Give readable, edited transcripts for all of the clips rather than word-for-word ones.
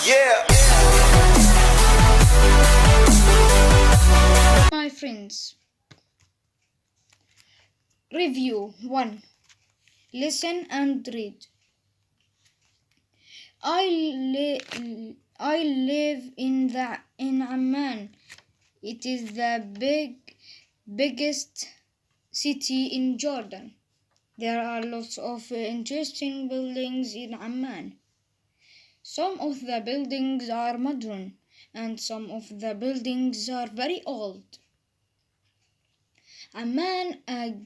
Yeah. My friends. Review 1. Listen and read. I live in Amman. It is the biggest city in Jordan. There are lots of interesting buildings in Amman. Some of the buildings are modern and some of the buildings are very old. Amman, a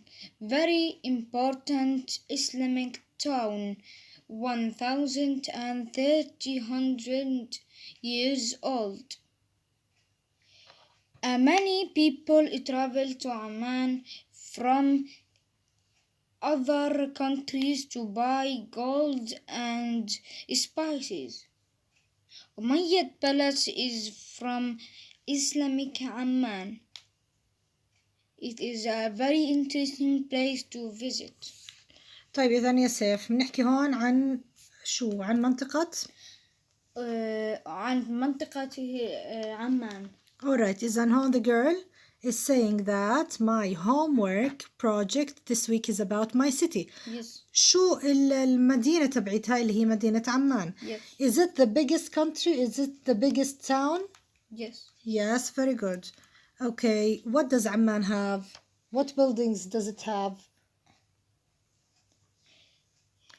very important Islamic town, 1,300 years old. Many people travel to Amman from other countries to buy gold and spices. Umayyad Palace is from Islamic Amman. It is a very interesting place to visit. طيب إذا يا سيف بنحكي هون عن شو؟ عن منطقة؟ عن منطقة عمان. Alright, إذا هون the girl is saying that my homework project this week is about my city. Yes. شو المدينة تبعتها اللي هي مدينة عمان؟ Yes. Is it the biggest country? Is it the biggest town? Yes. Yes, very good. Okay, what does Amman have? What buildings does it have?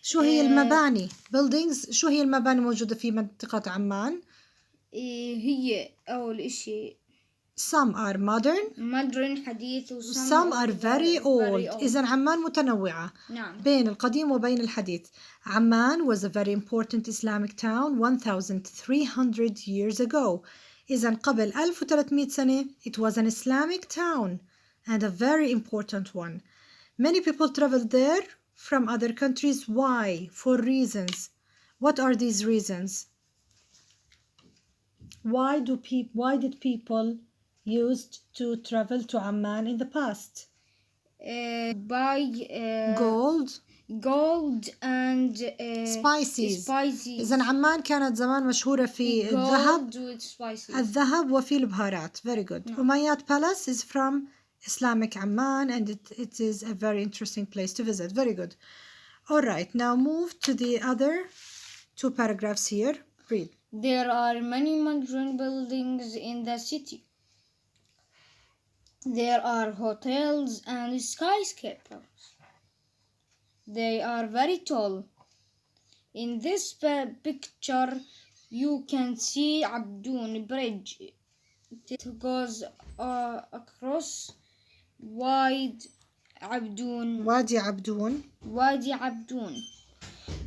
شو هي المباني؟ buildings شو هي المباني موجودة في منطقة عمان؟ هي أول إشي Some are modern حديث some are very old. إذن عمان متنوعة نعم. بين القديم وبين الحديث. عمان was a very important Islamic town 1,300 years ago. إذن قبل 1300 سنة it was an Islamic town and a very important one. Many people traveled there from other countries. Why? For reasons. What are these reasons? Why did people used to travel to Amman in the past? Buy gold and spices. إذن عمان كانت زمان مشهورة في الذهب وفي البهارات. Very good. Umayyad Palace is from Islamic Amman and it is a very interesting place to visit. Very good. All right, now move to the other two paragraphs here. Read. There are many modern buildings in the city. There are hotels and skyscrapers. They are very tall. In this picture, you can see Abdun Bridge. It goes across Wadi Abdun.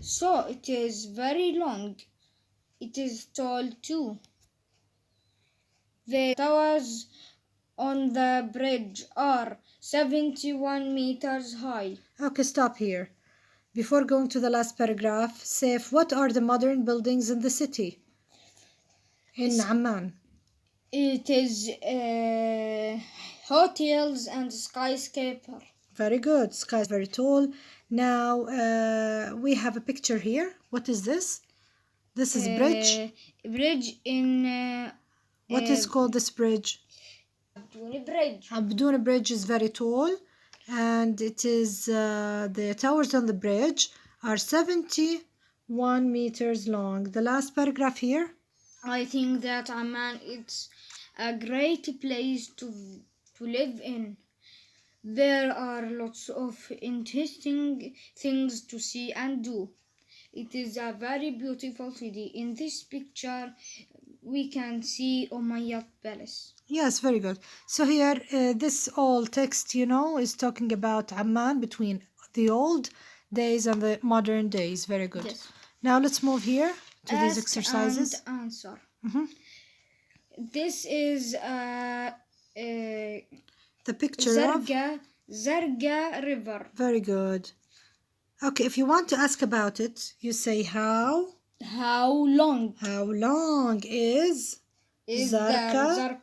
So it is very long. It is tall too. The towers on the bridge are 71 meters high. Okay, stop here. Before going to the last paragraph, Saif, what are the modern buildings in the city? In Amman. It is hotels and skyscraper. Very good. Sky is very tall. Now we have a picture here. What is this? This is bridge. Bridge in. What is called this bridge? Abdun Bridge is very tall, and it is the towers on the bridge are 71 meters long. The last paragraph here. I think that Amman is a great place to live in. There are lots of interesting things to see and do. It is a very beautiful city. In this picture, we can see Umayyad Palace. Yes, very good. So here, this old text, is talking about Amman between the old days and the modern days. Very good. Yes. Now let's move here to these exercises. And answer. Mm-hmm. This is the picture Zarga River. Very good. Okay, if you want to ask about it, you say how. How long? How long is Zarka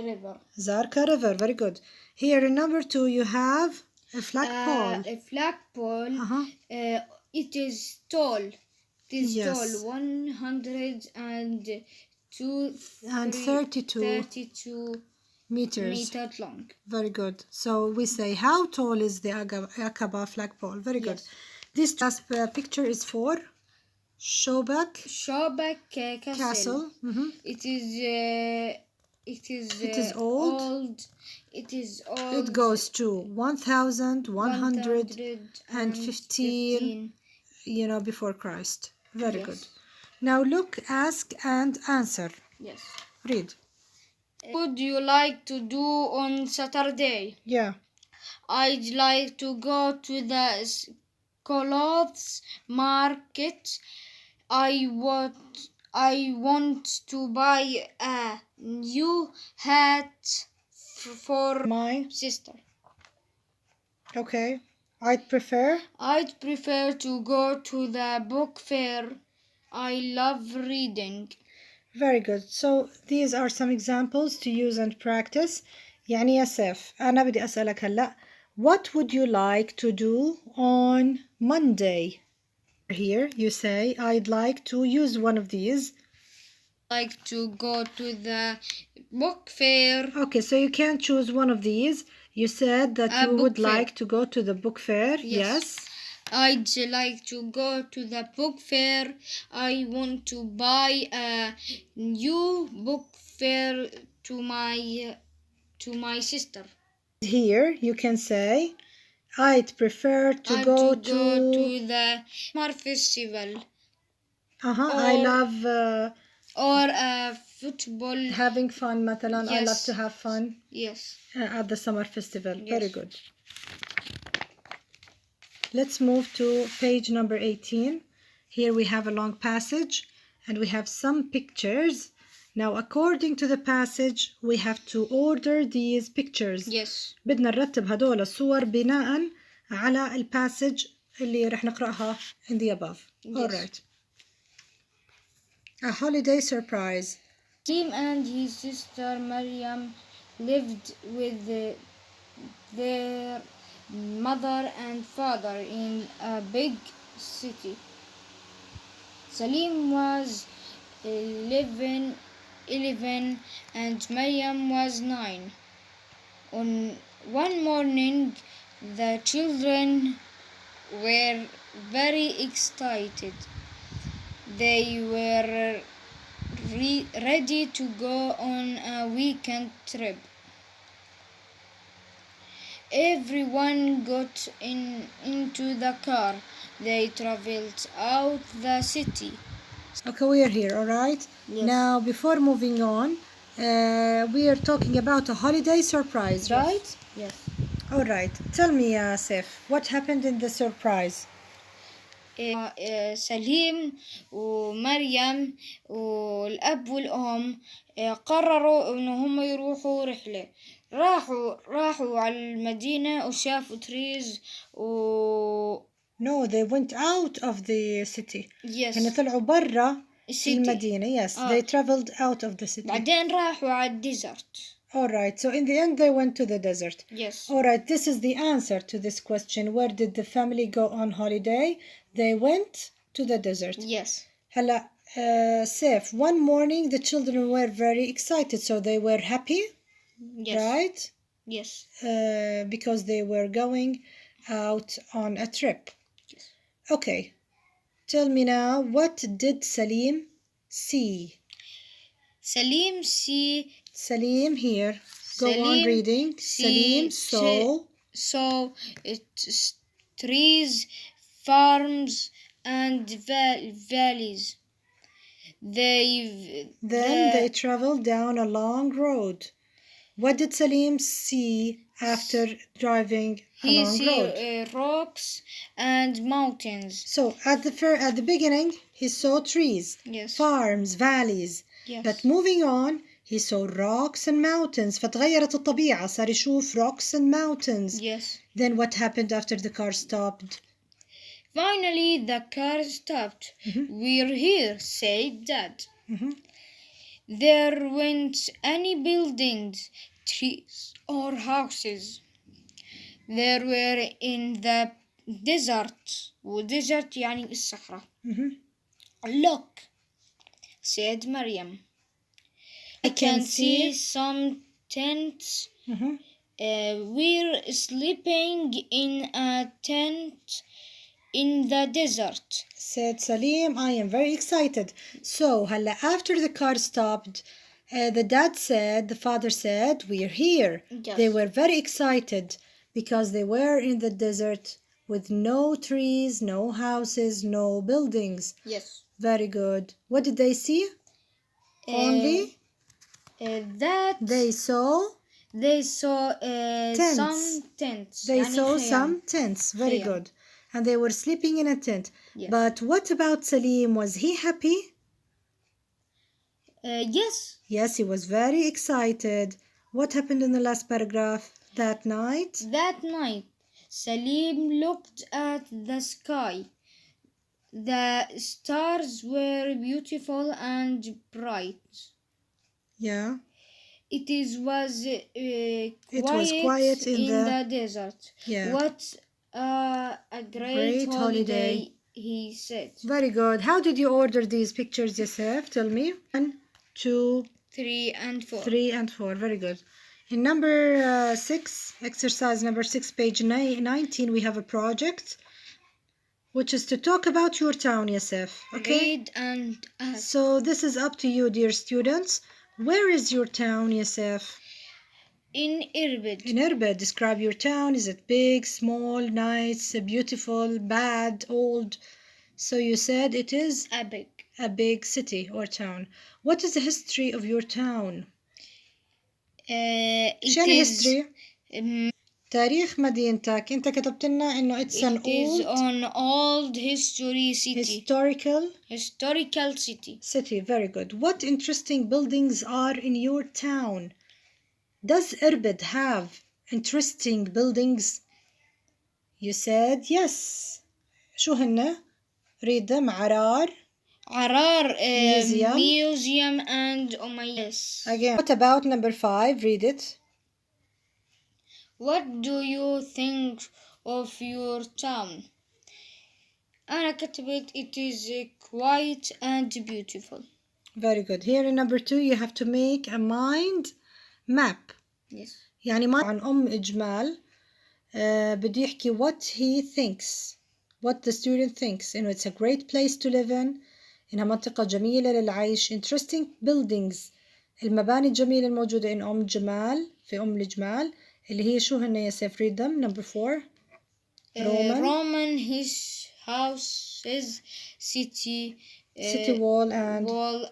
River? Zarka River. Very good. Here in number 2, you have a flagpole. A flagpole. It is tall. It is Yes. tall, 132 And 32 meters. meters long. Very good. So we say, how tall is the Aqaba flagpole? Very good. Yes. This last picture is for Shobak Shobak Castle. Mhm. It is old. It is old. It goes to 1115, before Christ. Very Yes. good. Now look, ask and answer. Yes. Read. Would you like to do on Saturday? Yeah. I'd like to go to the clothes market. I want to buy a new hat for My. sister. Okay. I'd prefer to go to the book fair. I love reading. Very good. So these are some examples to use and practice. يعني يا سيف أنا بدي أسألك هلأ, what would you like to do on Monday? Here you say, I'd like to use one of these. Like to go to the book fair. Okay, so you can't choose one of these. You said that you would like to go to the book fair. Yes. I'd like to go to the book fair. I want to buy a new book fair to my sister. Here you can say, I'd prefer to go to the summer festival. I love or football. Having fun مثلا. Yes. I love to have fun. Yes. At the summer festival. Yes. Very good. Let's move to page number 18. Here we have a long passage and we have some pictures. Now according to the passage we have to order these pictures. Yes. بدنا نرتب هدول الصور بناء على الباسج اللي رح نقرأها in the above. Yes. All right. A holiday surprise. Tim and his sister Maryam lived with their mother and father in a big city. Salim was 11 and Maryam was 9. On one morning, the children were very excited. They were ready to go on a weekend trip. Everyone got into the car. They traveled out the city. Okay, we are here, all right? Yes. Now, before moving on, we are talking about a holiday surprise, Yes. right? Yes. All right. Tell me, Sef, what happened in the surprise? سليم ومريم والأب والأم قرروا إنه هم يروحوا رحلة. راحوا على المدينة وشافوا تريز No, they went out of the city. Yes. يعني طلعوا برا المدينة. Yes, they traveled out of the city. بعدين راحوا على الديزرت. All right, so in the end they went to the desert. Yes. All right, this is the answer to this question. Where did the family go on holiday? They went to the desert. Yes. هلا Saif, one morning the children were very excited, so they were happy. Yes. Right? Yes. Because they were going out on a trip. Yes. Okay. Tell me now, what did Salim see? Salim see. Salim here. Go on reading. Salim saw it's trees, farms, and valleys. They traveled down a long road. What did Salim see after driving a long road? He saw rocks and mountains. So at the beginning, he saw trees, Yes. farms, valleys. Yes. But moving on, he saw rocks and mountains. فتغيرت الطبيعة, صار يشوف rocks and mountains. Yes. Then what happened after the car stopped? Finally, the car stopped. We're here, said Dad. There weren't any buildings, trees, or houses. They were in the desert. والديزرت يعني الصحراء. Look, said Maryam. I can see some tents. We're sleeping in a tent in the desert, said Salim. I am very excited. So, هلا after the car stopped, the father said, we're here. Yes. They were very excited because they were in the desert with no trees, no houses, no buildings. Yes. Very good. What did they see? Only? That They saw tents. some tents. They يعني saw خيام. some tents. Very خيام. good. And they were sleeping in a tent. Yes. But what about Salim? Was he happy? Yes. Yes, he was very excited. What happened in the last paragraph? That night? That night, Salim looked at the sky. The stars were beautiful and bright. Yeah. It was quiet in the desert. Yeah. What a great holiday, he said. Very good. How did you order these pictures, Yosef? Tell me. 1, 2, 3 and 4. 3 and 4. Very good. In number 6, exercise number 6, page 19, we have a project, which is to talk about your town, Yosef. Okay? Read and ask. So this is up to you, dear students. Where is your town, Yosef? In Irbid. In Irbid. Describe your town. Is it big, small, nice, beautiful, bad, old? So you said it is a big city or town. What is the history of your town? شو history? تاريخ مدينتك. أنت كتبت لنا إنه it's an old history city. Historical city. City, very good. What interesting buildings are in your town? Does Irbid have interesting buildings? You said yes. شو هن؟ Read them. عرار. Museum and yes. Again. What about number 5? Read it. What do you think of your town? أنا كتبت it is quiet and beautiful. Very good. Here in number 2 you have to make a mind map. Yes. يعني ما عن إجمال بده يحكي what he thinks, what the student thinks. إنه it's a great place to live in. إنها منطقة جميلة للعيش. Interesting buildings. المباني الجميلة الموجودة in جمال في الجمال اللي هي شو هن يا سيف؟ read them. Number 4. Roman houses, city wall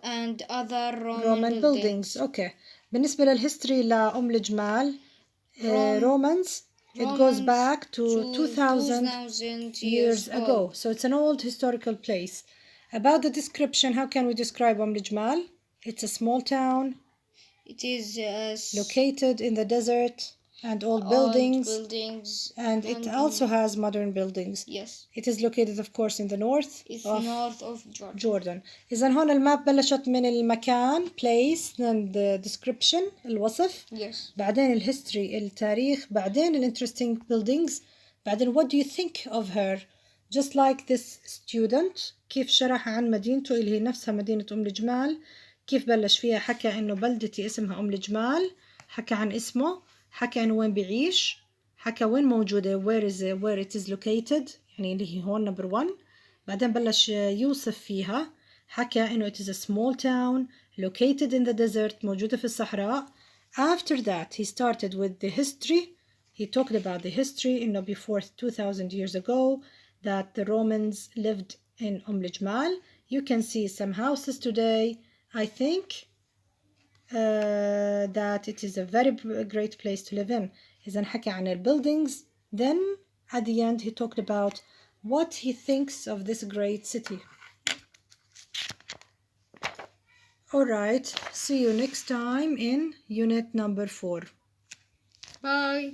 and other Roman buildings. Okay. بالنسبة للهيستوري الجمال Romans, it goes back to 2000 years ago. So it's an old historical place. About the description, how can we describe الجمال? It's a small town. It is located in the desert and old buildings. And it also has modern buildings. Yes. It is located of course in the north. It's north of Jordan. إذا هون الماب بلشت من المكان place and the description الوصف. Yes. بعدين الهيستوري التاريخ. بعدين interesting buildings. بعدين what do you think of her? Just like this student كيف شرح عن مدينته اللي هي نفسها مدينة الجمال. كيف بلش فيها؟ حكى إنه بلدتي اسمها الجمال. حكى عن اسمه. حكى إنه وين بعيش. حكى وين موجودة where it is located يعني اللي هي هون number 1. بعدين بلش يوصف فيها. حكى إنه it is a small town located in the desert موجودة في الصحراء. After that he started with the history. He talked about the history إنه before 2000 years ago that the Romans lived in الجمال. You can see some houses today. I think that it is a very great place to live in. إذا حكى عن buildings. Then at the end he talked about what he thinks of this great city. Alright, see you next time in unit number 4. Bye.